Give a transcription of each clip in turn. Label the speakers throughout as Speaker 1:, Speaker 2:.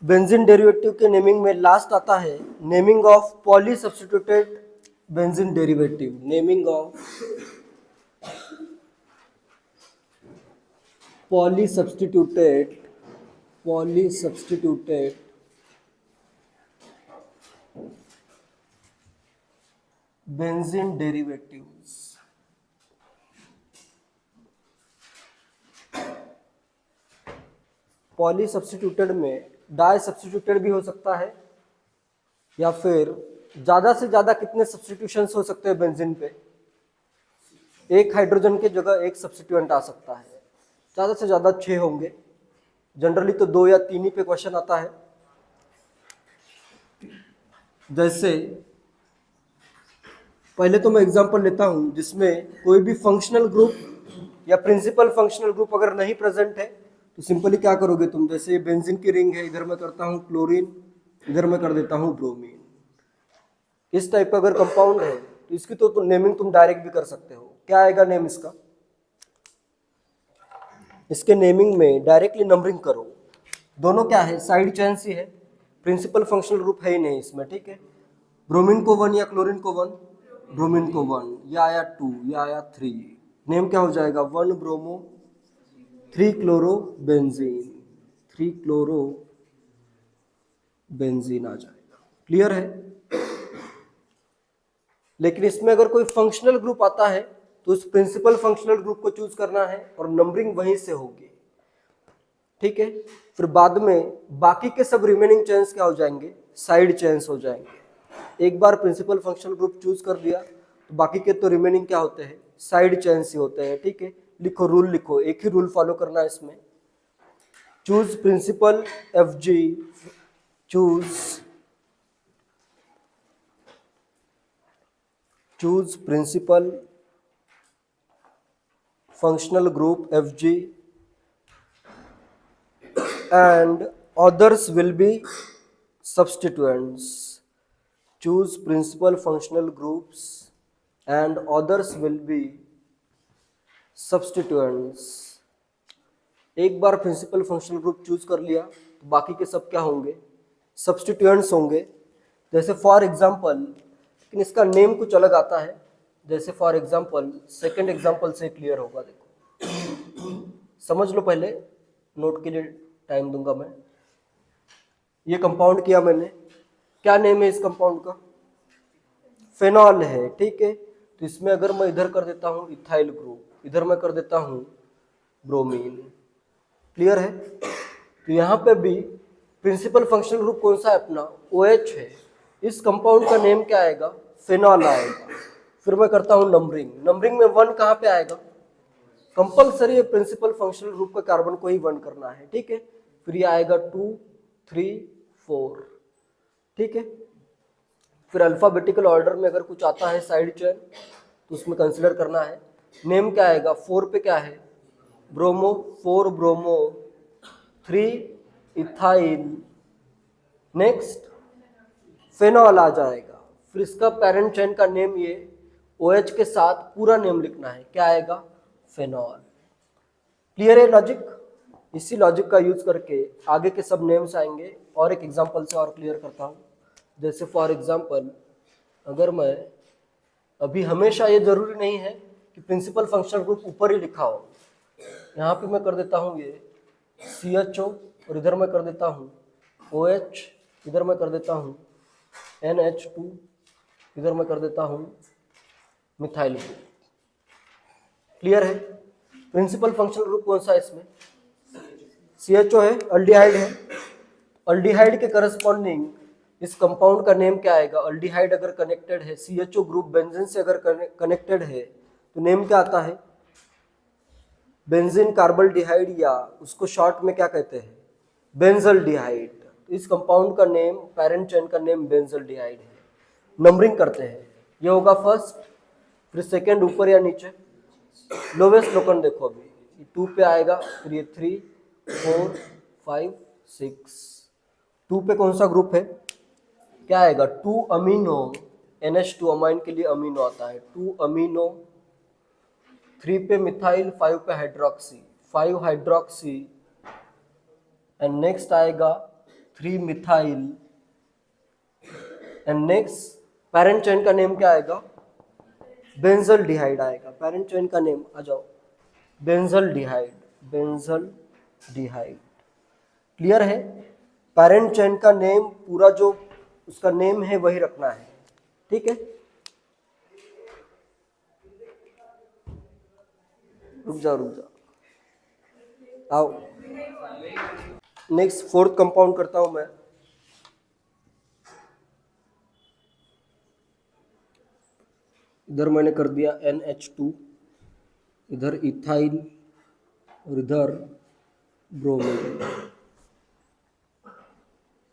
Speaker 1: Benzene derivative के naming में last आता है naming of poly substituted benzene derivative. Naming of poly substituted benzene derivatives. Poly substituted में die substituted भी हो सकता है, या फिर ज्यादा से ज्यादा कितने सब्स्टिट्यूशंस हो सकते हैं बेंजीन पे? एक हाइड्रोजन के जगह एक सब्स्टिट्यूएंट आ सकता है, ज्यादा से ज्यादा 6 होंगे। जनरली तो 2 या 3 ही पे क्वेश्चन आता है। जैसे पहले तो मैं एग्जांपल लेता हूं जिसमें कोई भी फंक्शनल ग्रुप या प्रिंसिपल फंक्शनल ग्रुप अगर नहीं प्रेजेंट है तो सिंपली क्या करोगे तुम? जैसे बेंजीन की रिंग है, इधर मैं करता हूं क्लोरीन, इधर मैं कर देता हूं ब्रोमीन। इस टाइप का अगर कंपाउंड है तो इसकी तो नेमिंग तुम डायरेक्ट भी कर सकते हो। क्या आएगा नेम इसका? इसके नेमिंग में डायरेक्टली नंबरिंग करो। दोनों क्या है? साइड चेन्स ही है, प्रिंसिपल फंक्शनल ग्रुप है ही नहीं इसमें, ठीक है। ब्रोमीन को 1 या क्लोरीन को 1, ब्रोमीन को 1, या आया 2 या आया 3। नेम क्या हो जाएगा? 1 bromo 3 chloro benzene, 3 chloro benzene आ जाएगा। क्लियर है? लेकिन इसमें अगर कोई फंक्शनल ग्रुप आता है तो उस प्रिंसिपल फंक्शनल ग्रुप को चूज करना है और नंबरिंग वहीं से होगी, ठीक है। फिर बाद में बाकी के सब रिमेनिंग चेन्स क्या हो जाएंगे? साइड चेन्स हो जाएंगे। एक बार प्रिंसिपल फंक्शनल ग्रुप चूज कर लिया तो बाकी के तो रिमेनिंग क्या होते हैं? साइड चेन्स ही होते हैं, ठीक है। लिखो, रूल लिखो, एक ही रूल फॉलो करना है इसमें। Choose principal Fg, choose principal functional group Fg and others will be substituents. Choose principal functional groups and others will be substituents. एक बार प्रिंसिपल फंक्शनल ग्रुप चूज कर लिया तो बाकी के सब क्या होंगे? सब्स्टिट्यूएंट्स होंगे। जैसे फॉर एग्जांपल, लेकिन इसका नेम कुछ अलग आता है। जैसे फॉर एग्जांपल, सेकंड एग्जांपल से क्लियर होगा। देखो, समझ लो, पहले नोट के लिए टाइम दूंगा मैं। ये कंपाउंड किया मैंने, क्या नेम है इस कंपाउंड का? फेनॉल है, ठीक है। तो इसमें अगर मैं इधर कर देता हूँ इथाइल ग्रुप, इधर मैं कर देता हूँ ब्रोमीन। क्लियर है? तो यहाँ पे भी प्रिंसिपल फंक्शनल ग्रुप कौन सा है अपना? OH है। इस कंपाउंड का नेम क्या आएगा? फेनॉल आएगा। फिर मैं करता हूँ नंबरिंग। नंबरिंग में 1 कहाँ पे आएगा? कंपल्सरी है प्रिंसिपल फंक्शनल ग्रुप का कार्बन को ही 1 करना है, ठीक है। फिर ये आएगा 2, 3, 4, ठीक है। फिर अल्फाबेटिकल ऑर्डर में अगर कुछ आता है साइड चेन तो उसमें कंसिडर करना है। नेम क्या आएगा? 4 पे क्या है? Bromo, 4 bromo, 3 ethyl, next phenol आ जाएगा। फिर इसका पेरेंट चेन का नेम ये OH के साथ पूरा नेम लिखना है, क्या आएगा? फेनॉल। क्लियर है लॉजिक? इसी लॉजिक का यूज करके आगे के सब नेम्स आएंगे। और एक एग्जांपल से और क्लियर करता हूँ। जैसे फॉर एग्जांपल, अगर मैं अभी, हमेशा ये जरूरी नहीं है कि प्रिंसिपल फंक्शनल ग्रुप ऊपर ही लिखा हो। यहाँ पे मैं कर देता हूँ ये CHO और इधर मैं कर देता हूँ OH, इधर मैं कर देता हूँ NH2, इधर मैं कर देता हूँ मिथाइल ग्रुप। क्लियर है? प्रिंसिपल फंक्शनल ग्रुप कौन सा है इसमें? CHO है, अल्डिहाइड है। अल्डिहाइड के करस्पॉन्डिंग इस कंपाउंड का नेम क्या आएगा? अल्डिहाइड अगर कनेक्टेड है CHO ग्रुप बेंजीन से अगर कनेक्टेड है तो नेम क्या आता है? बेंजीन कार्बल्डिहाइड, या उसको शॉर्ट में क्या कहते हैं? बेंजल्डिहाइड। इस कंपाउंड का नेम, पेरेंट चेन का नेम बेंजल्डिहाइड है। नंबरिंग करते हैं, ये होगा फर्स्ट, फिर सेकंड ऊपर या नीचे। लोवेस्ट लोकन देखो, अभी 2 पे आएगा, फिर ये 3, 4, 5, 6। 2 पे कौन सा ग्रुप है? क्या आएगा? 2 अमीनो, NH2 अमाइन के लिए अमीनो आता है, 2 अमीनो। 3 पे मिथाइल, 5 पे हाइड्रोक्सी, 5 हाइड्रोक्सी एंड नेक्स्ट आएगा 3 methyl, and next parent chain का नेम क्या आएगा, बेंजल डिहाइड आएगा। पैरेंट चेन का नेम आ जाओ, बेंजल डिहाइड, बेंजल डिहाइड। क्लियर है? पैरेंट चेन का नेम पूरा जो उसका नेम है वही रखना है, ठीक है। रुक जाओ आओ, नेक्स्ट फोर्थ कंपाउंड करता हूं मैं। इधर मैंने कर दिया NH2, इधर इथाइल और इधर ब्रोमीन।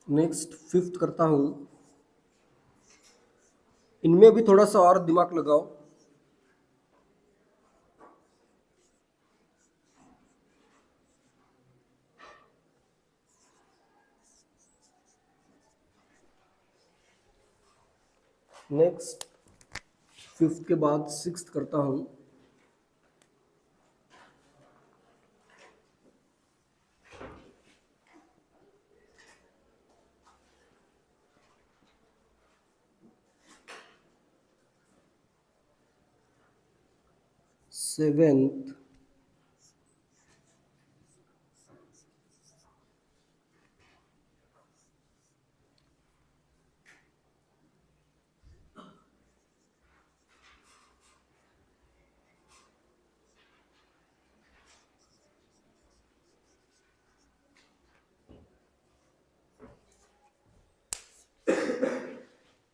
Speaker 1: नेक्स्ट फिफ्थ करता हूं, इनमें भी थोड़ा सा और दिमाग लगाओ। नेक्स्ट फिफ्थ के बाद सिक्स्थ करता हूं। सेवेंथ,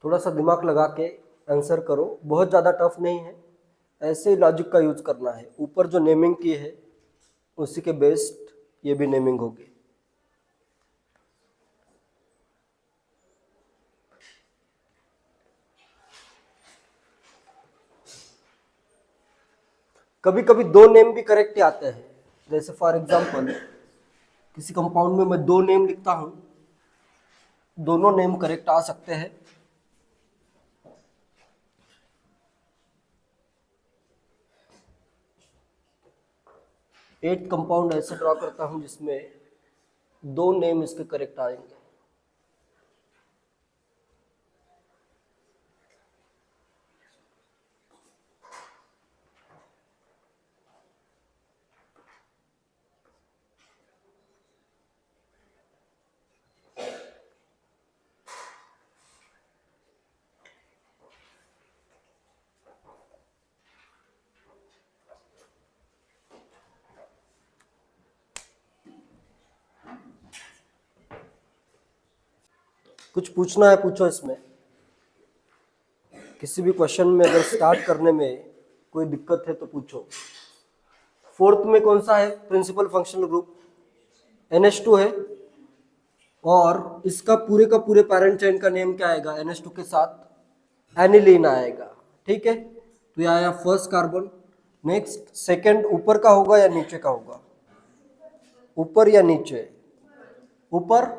Speaker 1: थोड़ा सा दिमाग लगा के आंसर करो, बहुत ज़्यादा टफ नहीं है, ऐसे लॉजिक का यूज करना है। ऊपर जो नेमिंग की है उसी के बेस्ड ये भी नेमिंग होगी। कभी कभी दो नेम भी करेक्ट आते हैं, जैसे फॉर एग्जांपल किसी कंपाउंड में मैं दो नेम लिखता हूं, दोनों नेम करेक्ट आ सकते हैं। एट कंपाउंड ऐसे ड्रॉ करता हूं जिसमें दो नेम इसके करेक्ट आएंगे। कुछ पूछना है पूछो, इसमें किसी भी क्वेश्चन में अगर स्टार्ट करने में कोई दिक्कत है तो पूछो। फोर्थ में कौन सा है प्रिंसिपल फंक्शनल ग्रुप, NH2 है, और इसका पूरे का पूरे पैरेंट चेन का नेम क्या आएगा, NH2 के साथ एनिलीन आएगा, ठीक है। तो ये आया फर्स्ट कार्बन। नेक्स्ट सेकंड ऊपर का होगा या नीचे का होगा, ऊपर या नीचे, ऊपर,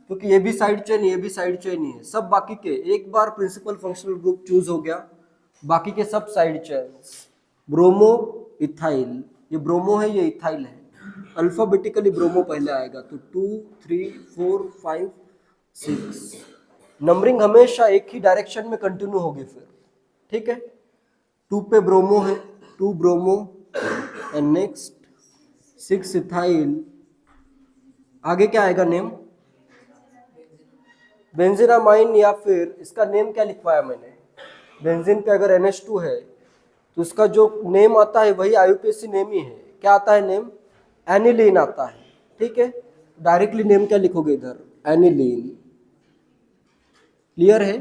Speaker 1: क्योंकि ये भी साइड चेन ये भी साइड चेन ही है। सब बाकी के एक बार प्रिंसिपल फंक्शनल ग्रुप चूज हो गया, बाकी के सब साइड चेन्स। ब्रोमो इथाइल, ये ब्रोमो है ये इथाइल है, अल्फाबेटिकली ब्रोमो पहले आएगा, तो 2 3 4 5 6। नंबरिंग हमेशा एक ही डायरेक्शन में कंटिन्यू होगी फिर, ठीक है। 2 पे ब्रोमो है, 2 ब्रोमो, एंड नेक्स्ट 6 इथाइल। आगे क्या आएगा नेम, बेंजीनामाइन, या फिर इसका नेम क्या लिखवाया मैंने, बेंजीन पे अगर NH2 है तो इसका जो नेम आता है वही IUPAC नेम ही है। क्या आता है नेम, एनिलीन आता है, ठीक है। डायरेक्टली नेम क्या लिखोगे इधर, एनिलीन। क्लियर है?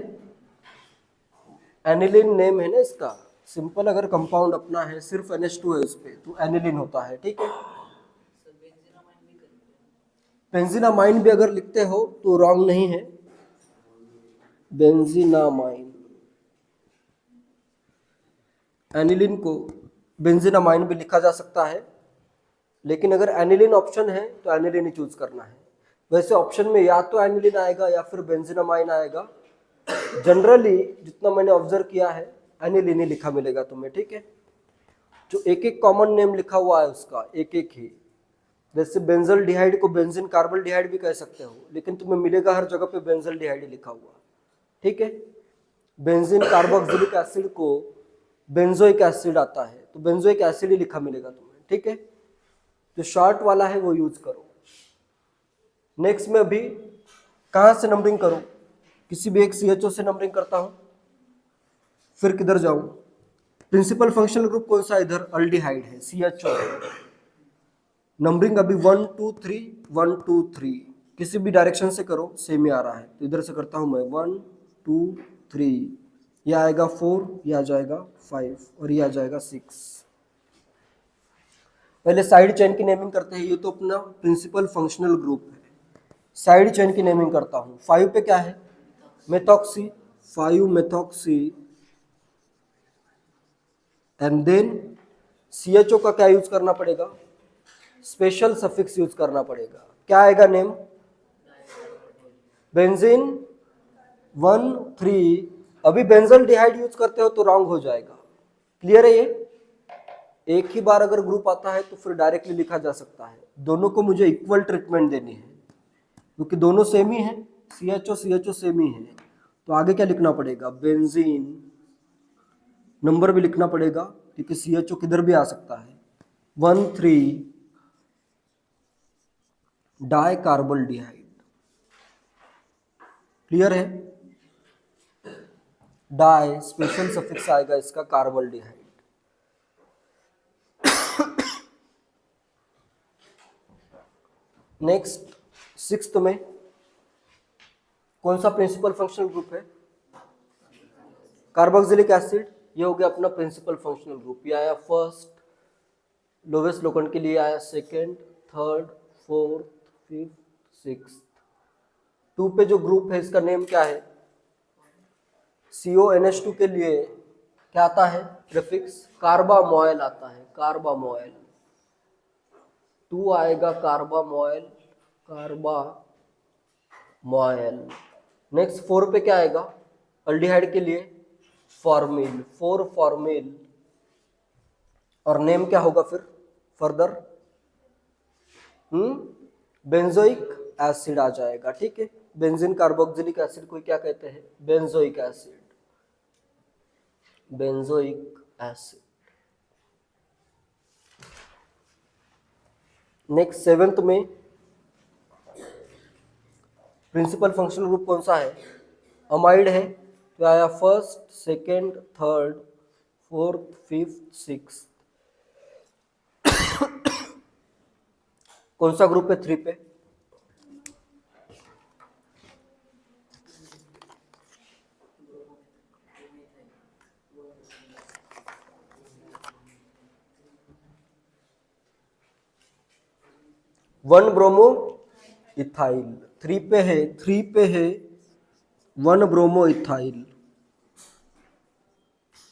Speaker 1: एनिलीन नेम है ना इसका, सिंपल अगर कंपाउंड अपना है सिर्फ NH2 है उस पे तो एनिलीन होता है, ठीक है। बेंजीनामाइन भी अगर लिखते हो तो रॉन्ग नहीं है, बेंजीनामाइन, एनिलीन को बेंजीनामाइन भी लिखा जा सकता है, लेकिन अगर एनिलीन ऑप्शन है तो एनिलीन ही चूज करना है। वैसे ऑप्शन में या तो एनिलीन आएगा या फिर बेंजीनामाइन आएगा। जनरली जितना मैंने ऑब्जर्व किया है एनिलीन ही लिखा मिलेगा तुम्हें, ठीक है। जो एक एक कॉमन नेम लिखा हुआ है उसका एक एक ही, जैसे बेंजल डिहाइड को बेंजीन कार्बल डिहाइड भी कह सकते हो, लेकिन तुम्हें मिलेगा हर जगह पे बेंजल डिहाइड लिखा हुआ, ठीक है। बेंजीन कार्बोक्सिलिक एसिड को बेंजोइक एसिड आता है, तो बेंजोइक एसिड ही लिखा मिलेगा तुम्हें, ठीक है। जो शॉर्ट वाला है वो यूज करो। नेक्स्ट में अभी कहाँ से नंबरिंग करूं? किसी भी एक CHO से नंबरिंग करता हूं, फिर किधर जाऊं? प्रिंसिपल फंक्शनल ग्रुप कौन सा? इधर अल्डिहाइड है, CHO है। नंबरिंग अभी 1 2 3 1 2 3 किसी भी डायरेक्शन से करो सेम ही आ रहा है, तो इधर से करता हूं मैं 1 2 3, ये आएगा 4, ये आ जाएगा 5 और ये आ जाएगा 6। पहले साइड चेन की नेमिंग करते हैं। ये तो अपना प्रिंसिपल फंक्शनल ग्रुप है। साइड चेन की नेमिंग करता हूं। 5 पे क्या है? Methoxy, 5 methoxy. And then CHO का क्या यूज करना पड़ेगा? स्पेशल सफिक्स यूज करना पड़ेगा। क्या आएगा नेम? बेंजीन 1 3। अभी बेंजल डिहाइड यूज करते हो तो रॉन्ग हो जाएगा। क्लियर है ये? एक ही बार अगर ग्रुप आता है तो फिर डायरेक्टली लिखा जा सकता है। दोनों को मुझे इक्वल ट्रीटमेंट देनी है क्योंकि दोनों सेम ही है, CHO सेम ही है। तो आगे क्या लिखना पड़ेगा? बेंजीन, नंबर भी लिखना पड़ेगा क्योंकि CHO किधर भी आ सकता है। 1 3 डाई कार्बल डिहाइड। क्लियर है? डाई स्पेशल सफिक्स आएगा इसका कार्बल डिहाइड। नेक्स्ट 6th में कौन सा प्रिंसिपल फंक्शनल ग्रुप है? Carboxylic acid. ये हो गया अपना प्रिंसिपल फंक्शनल ग्रुप। ये आया फर्स्ट, लोवेस्ट लोकेंट के लिए आया second, third, fourth, fifth, sixth. 2 पे जो ग्रुप है इसका नेम क्या है? CONH2 के लिए क्या आता है? प्रीफिक्स कार्बामोइल आता है, कार्बामोइल। 2 आएगा कार्बामोइल, कार्बामोइल। नेक्स्ट 4 पे क्या आएगा? अल्डिहाइड के लिए फॉर्मिल, 4 फॉर्मिल। और नेम क्या होगा फिर फर्दर? बेंजोइक एसिड आ जाएगा, ठीक है। बेंजीन कार्बोक्सिलिक एसिड को क्या कहते हैं? Benzoic acid, benzoic acid. Next 7th में प्रिंसिपल फंक्शनल ग्रुप कौन सा है? अमाइड है। तो आया first, second, third, fourth, fifth, sixth. कौन सा ग्रुप है 3 पे? वन ब्रोमो इथाइल 3 पे है, 3 पे है 1 ब्रोमो इथाइल,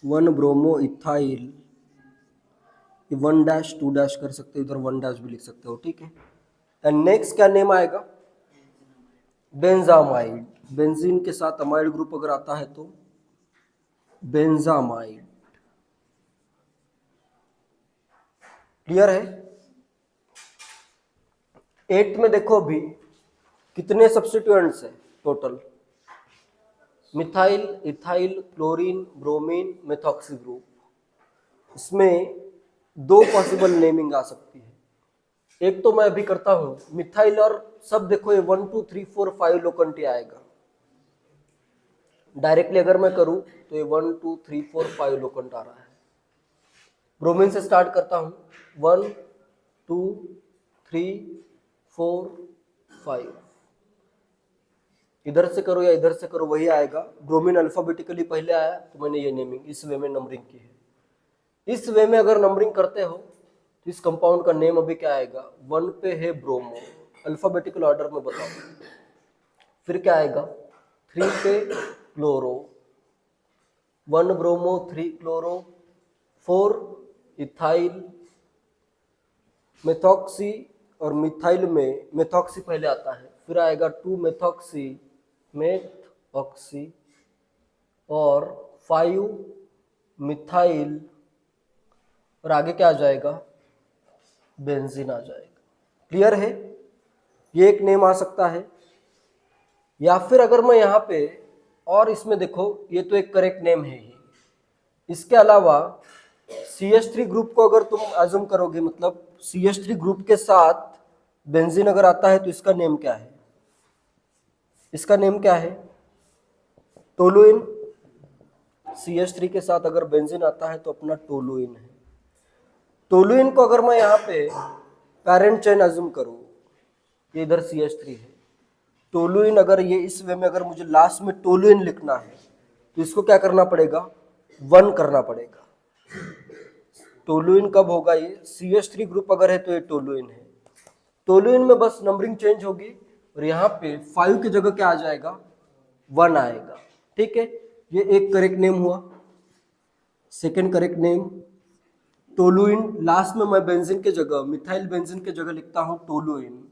Speaker 1: 1 ब्रोमो इथाइल। ये 1 डैश 2 डैश कर सकते हो, इधर 1 डैश भी लिख सकते हो, ठीक है। एंड नेक्स्ट क्या नेम आएगा? बेंजामाइड। बेंजीन के साथ अमाइड ग्रुप अगर आता है तो बेंजामाइड। क्लियर है? 8th में देखो अभी कितने सब्स्टिट्यूएंट्स है total? Methyl, ethyl, chlorine, bromine, methoxy group. इसमें 2 पॉसिबल नेमिंग आ सकती है। एक तो मैं अभी करता हूं मिथाइल, और सब देखो ये 1 2 3 4 5 लोकेंट आएगा। डायरेक्टली अगर मैं करूं तो ये 1 2 3 4 5 लोकेंट आ रहा है। ब्रोमीन से स्टार्ट करता हूं 1 2 3 4 5। इधर से करो या इधर से करो वही आएगा। ब्रोमीन अल्फाबेटिकली पहले आया तो मैंने ये नेमिंग इस वे में नंबरिंग की है। इस वे में अगर नंबरिंग करते हो तो इस कंपाउंड का नेम अभी क्या आएगा? 1 पे है ब्रोमो, अल्फाबेटिकल ऑर्डर में बताओ। फिर क्या आएगा? 3 पे chloro, 1 bromo 3 chloro, 4 ethyl, methoxy. और मिथाइल में मेथॉक्सी पहले आता है, फिर आएगा 2 मेथॉक्सी, मेथॉक्सी, और 5 मिथाइल, और आगे क्या आ जाएगा? बेंजीन आ जाएगा। क्लियर है? ये एक नेम आ सकता है। या फिर अगर मैं यहाँ पे और इसमें देखो, ये तो एक करेक्ट नेम है ही, इसके अलावा CH3 ग्रुप को अगर तुम एज्यूम करोगे, मतलब CH3 ग्रुप के साथ बेंजीन अगर आता है तो इसका नेम क्या है? इसका नेम क्या है? टोलुइन। CH3 के साथ अगर बेंजीन आता है तो अपना टोलुइन है। टोलुइन को अगर मैं यहाँ पे पेरेंट चेन एज्यूम करूँ, ये इधर CH3 है, टोलुइन अगर ये इस वे में अगर मुझे लास्ट में टोलुइन लिखना है तो इसको क्या करना पड़ेगा? 1 करना पड़ेगा। टोलुइन कब होगा? ये CH3 ग्रुप अगर है तो ये टोलुइन है। टोलुइन में बस नंबरिंग चेंज होगी और यहाँ पे 5 की जगह क्या आ जाएगा? 1 आएगा। ठीक है, ये एक करेक्ट नेम हुआ। Second correct name toluene, last में मैं बेंजीन के जगह, मिथाइल बेंजीन के जगह लिखता हूँ टोलुइन,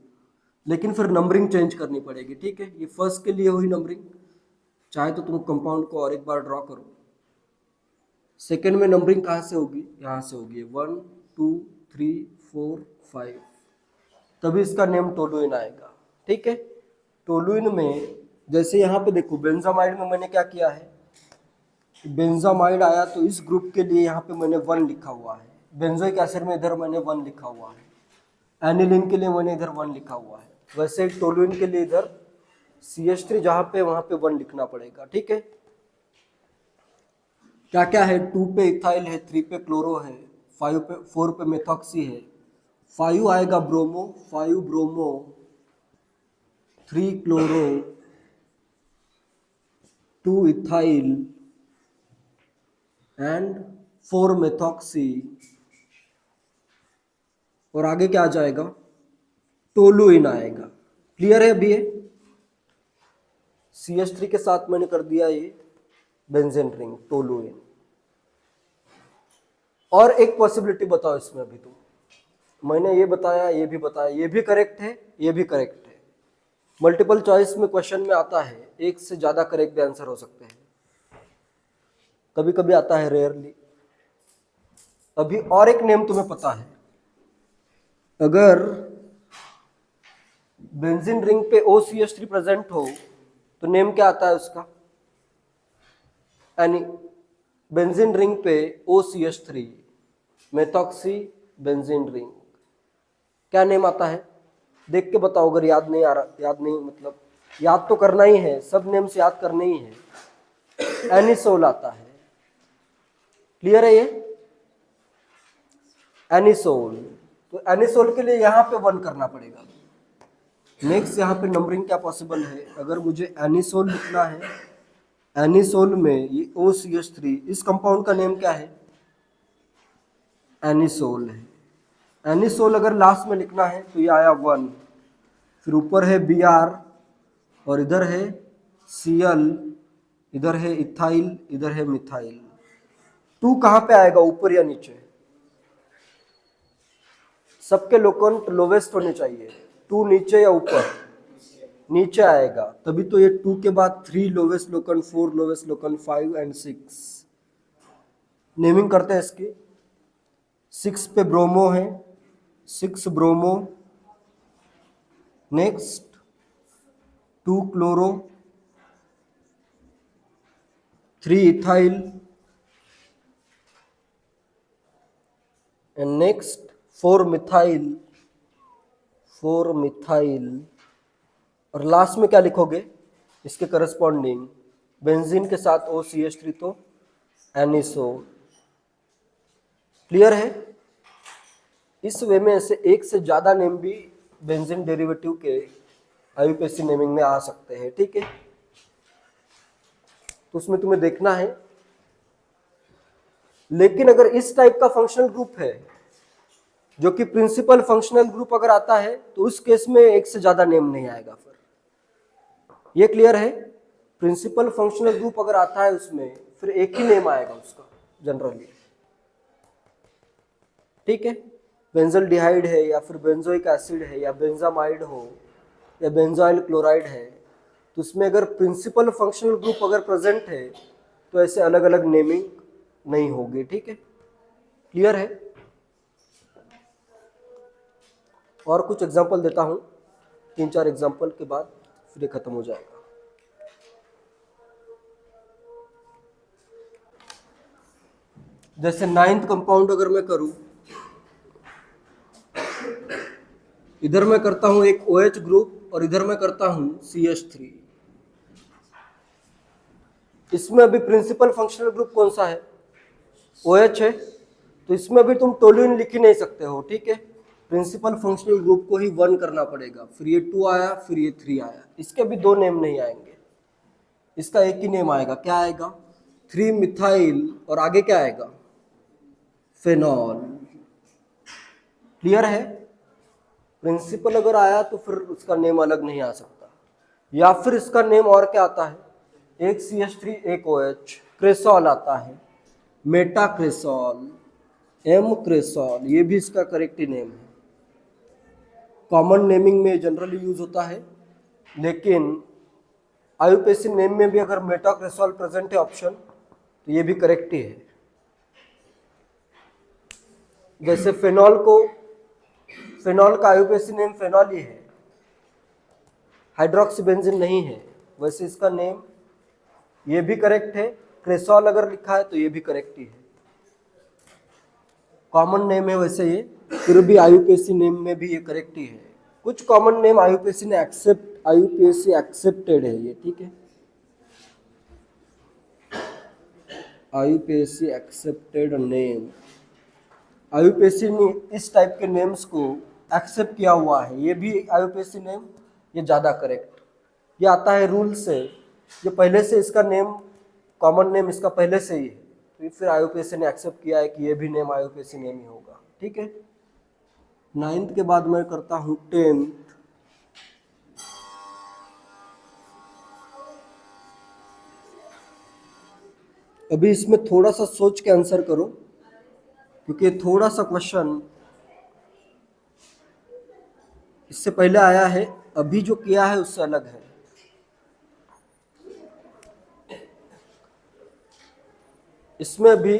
Speaker 1: लेकिन फिर नंबरिंग चेंज करनी पड़ेगी। ठीक है, ये फर्स्ट के लिए हुई नंबरिंग, चाहे तो तुम कंपाउंड को और एक बार ड्रॉ करो। सेकेंड में नंबरिंग कहाँ से होगी? यहाँ से होगी, 1 2 3 4 5, तभी इसका नेम टोलुइन आएगा। ठीक है, टोलुइन में जैसे यहाँ पे देखो बेंजामाइड में मैंने क्या किया है, बेंजामाइड आया तो इस ग्रुप के लिए यहाँ पे मैंने 1 लिखा हुआ है, बेंजोइक एसिड में इधर मैंने 1 लिखा हुआ है, एनिलीन के लिए मैंने इधर 1 लिखा हुआ है, वैसे टोलुइन के लिए इधर CH3 जहाँ पे वहाँ पे 1 लिखना पड़ेगा। ठीक है, क्या क्या है? 2 पे इथाइल है, 3 पे क्लोरो है, 4 पे मेथॉक्सी है, 5 आएगा bromo, 5 bromo, 3 chloro, 2 ethyl and 4 methoxy, और आगे क्या आ जाएगा? टोलुइन आएगा। क्लियर है अभी? ये CH3 के साथ मैंने कर दिया ये बेंजीन रिंग टोलुइन। और एक पॉसिबिलिटी बताओ इसमें अभी तुम, मैंने ये बताया, ये भी बताया, ये भी करेक्ट है, ये भी करेक्ट है। मल्टीपल चॉइस में क्वेश्चन में आता है एक से ज्यादा करेक्ट भी आंसर हो सकते हैं, कभी कभी आता है, रेयरली। अभी और एक नेम तुम्हें पता है, अगर बेंजीन रिंग पे OCH3 प्रेजेंट हो तो नेम क्या आता है उसका? यानी बेंजीन रिंग पे OCH3, मेथॉक्सी बेंजीन रिंग, क्या नेम आता है? देख के बताओ, अगर याद नहीं आ रहा, याद नहीं मतलब याद तो करना ही है, सब नेम से याद करने ही है। एनिसोल आता है। क्लियर है ये? एनिसोल, तो एनिसोल के लिए यहाँ पे 1 करना पड़ेगा। नेक्स्ट यहाँ पे नंबरिंग क्या पॉसिबल है? अगर मुझे एनिसोल लिखना है, एनिसोल में ये OCH3, इस कंपाउंड का नेम क्या है? एनिसोल है। एनिसोल अगर लास्ट में लिखना है तो ये आया 1, फिर ऊपर है Br और इधर है Cl, इधर है इथाइल, इधर है मिथाइल। 2 कहाँ पे आएगा, ऊपर या नीचे? सबके लोकेंट लोवेस्ट होने चाहिए, 2 नीचे या ऊपर? नीचे आएगा, तभी तो ये 2 के बाद 3 lowest locant, 4 lowest locant, 5 and 6। Naming करते हैं इसकी। 6 पे ब्रोमो है, 6 bromo, next 2 chloro, 3 ethyl and next 4 methyl, 4 methyl, और लास्ट में क्या लिखोगे इसके करस्पॉन्डिंग? बेंजीन के साथ OCH3 तो एनिसोल। क्लियर है? इस वे में ऐसे एक से ज्यादा नेम भी बेंजीन डेरिवेटिव के IUPAC नेमिंग में आ सकते हैं। ठीक है, तो उसमें तुम्हें देखना है। लेकिन अगर इस टाइप का फंक्शनल ग्रुप है जो कि प्रिंसिपल फंक्शनल ग्रुप अगर आता है तो उस केस में एक से ज्यादा नेम नहीं आएगा। फिर ये क्लियर है? प्रिंसिपल फंक्शनल ग्रुप अगर आता है उसमें फिर एक ही नेम आएगा उसका जनरली। ठीक है, बेंजल्डिहाइड है या फिर बेंजोइक एसिड है या बेंजामाइड हो या बेंजोइल क्लोराइड है, तो उसमें अगर प्रिंसिपल फंक्शनल ग्रुप अगर प्रेजेंट है तो ऐसे अलग अलग नेमिंग नहीं होगी। ठीक है, क्लियर है? और कुछ एग्जांपल देता हूँ, 3-4 एग्जांपल के बाद फिर ये खत्म हो जाएगा। जैसे 9th कंपाउंड अगर मैं करूं, इधर मैं करता हूं एक OH ग्रुप और इधर मैं करता हूं CH3। इसमें अभी प्रिंसिपल फंक्शनल ग्रुप कौन सा है? OH है, तो इसमें भी तुम टोल्यूइन लिख ही नहीं सकते हो, ठीक है। प्रिंसिपल फंक्शनल ग्रुप को ही 1 करना पड़ेगा, फिर ये 2 आया, फिर ये 3 आया। इसके भी 2 नेम नहीं आएंगे, इसका एक ही नेम आएगा। क्या आएगा? 3 मिथाइल और आगे क्या आएगा? फेनॉल। क्लियर है? प्रिंसिपल अगर आया तो फिर उसका नेम अलग नहीं आ सकता, या फिर इसका नेम और क्या आता है? एक CH3 एक OH, क्रेसॉल आता है, मेटा क्रेसॉल, एम क्रेसॉल, ये भी इसका करेक्ट ही नेम है। कॉमन नेमिंग में जनरली यूज होता है, लेकिन आईयूपीएसी नेम में भी अगर मेटा क्रेसॉल प्रेजेंट है ऑप्शन, तो ये भी करेक्ट ही है। जैसे फेनॉल का आईयूपीएसी नेम फेनॉल ही है, हाइड्रोक्सीबेंजीन नहीं है, वैसे इसका नेम ये भी करेक्ट है। क्रेसॉल अगर लिखा है तो ये भी करेक्ट ही है, कॉमन नेम है वैसे ये, फिर भी आईयूपीएसी नेम में भी ये करेक्ट ही है। कुछ कॉमन नेम आईयूपीएसी एक्सेप्टेड है ये, ठीक है। आईयूपीएसी एक्सेप्टेड नेम, आईयूपीएसी ने इस टाइप के नेम्स को एक्सेप्ट किया हुआ है, ये भी आईयूपीएसी नेम, ये ज़्यादा करेक्ट। ये आता है रूल से, ये पहले से इसका नेम, कॉमन नेम इसका पहले से ही है, तो फिर आईयूपीएसी ने एक्सेप्ट किया है कि ये भी नेम आईयूपीएसी नेम ही होगा, ठीक है। 9th के बाद मैं करता हूँ 10th। अभी इसमें थोड़ा सा सोच के आंसर करो, क्योंकि थोड़ा सा क्वेश्चन इससे पहले आया है, अभी जो किया है उससे अलग है। इसमें भी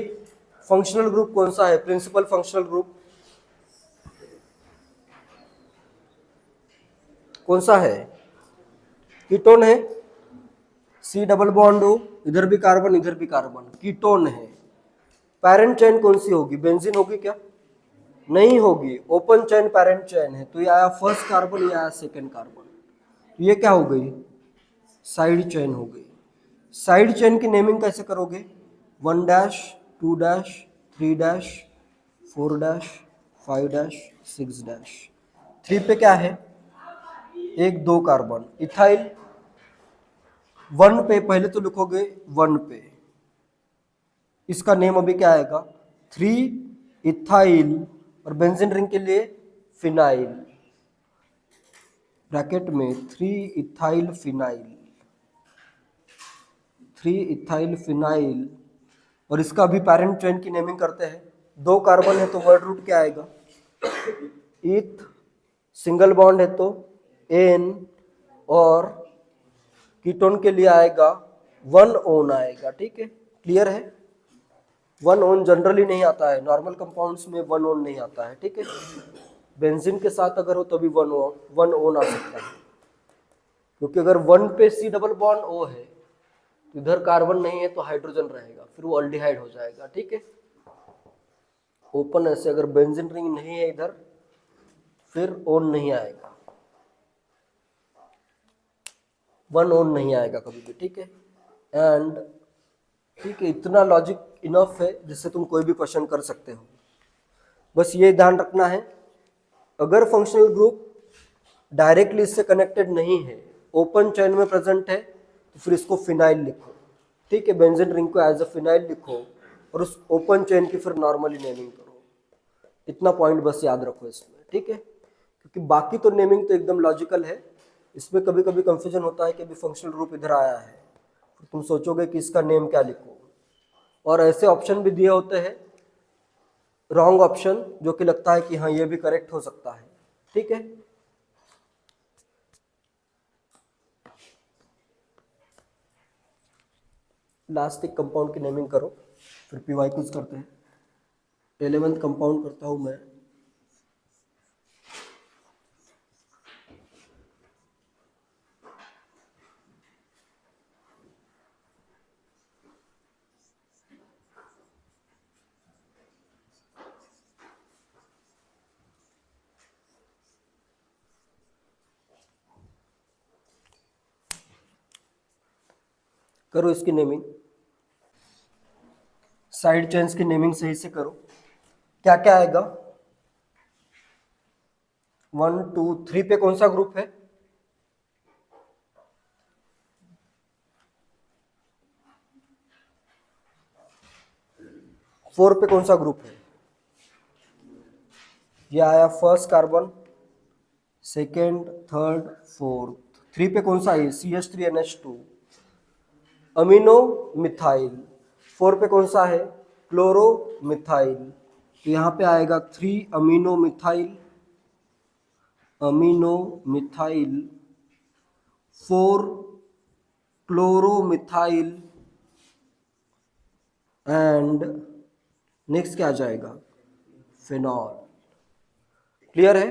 Speaker 1: फंक्शनल ग्रुप कौन सा है? प्रिंसिपल फंक्शनल ग्रुप कौन सा है? कीटोन है, C डबल बॉन्ड हो, इधर भी कार्बन इधर भी कार्बन, कीटोन है। पैरेंट चेन कौन सी होगी? बेंजीन होगी क्या? नहीं होगी, ओपन चेन पैरेंट चेन है, तो ये आया फर्स्ट कार्बन, ये आया सेकेंड कार्बन, तो ये क्या हो गई? साइड चेन हो गई। साइड चेन की नेमिंग कैसे करोगे? 1 2 3 4 5 6 3 पे क्या है? 1 2 कार्बन। इथाइल 1 पे पहले तो लिखोगे 1 पे, इसका नेम अभी क्या आएगा? 3 इथाइल, और बेंजीन रिंग के लिए फिनाइल, ब्रैकेट में 3 इथाइल फिनाइल, 3 इथाइल फिनाइल। और इसका भी पैरेंट चेन की नेमिंग करते हैं। 2 कार्बन है तो वर्ड रूट क्या आएगा? इथ, सिंगल बॉन्ड है तो एन, और कीटोन के लिए आएगा 1 ओन आएगा, ठीक है। क्लियर है? 1 ओन जनरली नहीं आता है, नॉर्मल कंपाउंड्स में 1 ओन नहीं आता है, ठीक है। बेंजीन के साथ अगर हो तभी 1 ओन आ सकता है, क्योंकि अगर 1 पे C डबल बॉन्ड O है तो इधर कार्बन नहीं है तो हाइड्रोजन रहेगा, फिर वो अल्डिहाइड हो जाएगा, ठीक है। ओपन ऐसे अगर बेंजीन रिंग नहीं है इधर, फिर ओन नहीं आएगा, 1 ओन नहीं आएगा कभी भी, ठीक है। एंड ठीक है, इतना लॉजिक इनफ है जिससे तुम कोई भी क्वेश्चन कर सकते हो। बस ये ध्यान रखना है, अगर फंक्शनल ग्रुप डायरेक्टली इससे कनेक्टेड नहीं है, ओपन चेन में प्रेजेंट है, तो फिर इसको फिनाइल लिखो, ठीक है। बेंजीन रिंग को एज अ फिनाइल लिखो और उस ओपन चेन की फिर नॉर्मली नेमिंग करो। इतना पॉइंट बस याद रखो इसमें, ठीक है। क्योंकि बाकी तो नेमिंग तो एकदम लॉजिकल है, इसमें कभी कभी कंफ्यूजन होता है कि अभी फंक्शनल ग्रुप इधर आया है, फिर तुम सोचोगे कि इसका नेम क्या लिखो, और ऐसे ऑप्शन भी दिए होते हैं, रॉन्ग ऑप्शन, जो कि लगता है कि हाँ ये भी करेक्ट हो सकता है, ठीक है। लास्ट एक कंपाउंड की नेमिंग करो, फिर पीवाई कुछ करते हैं। 11th कंपाउंड करता हूं मैं। करो इसकी नेमिंग, साइड चेन्स की नेमिंग सही से करो। क्या क्या आएगा? 1 2 3 पे कौन सा ग्रुप है? फोर पे कौन सा ग्रुप है? ये आया first carbon, second, third, fourth. Three पे कौन सा है? CH3NH2, amino methyl. फोर पे कौन सा है? Chloro methyl. तो यहाँ पे आएगा 3 amino methyl, amino methyl, 4 chloromethyl and next क्या आ जाएगा? फिनॉल। क्लियर है?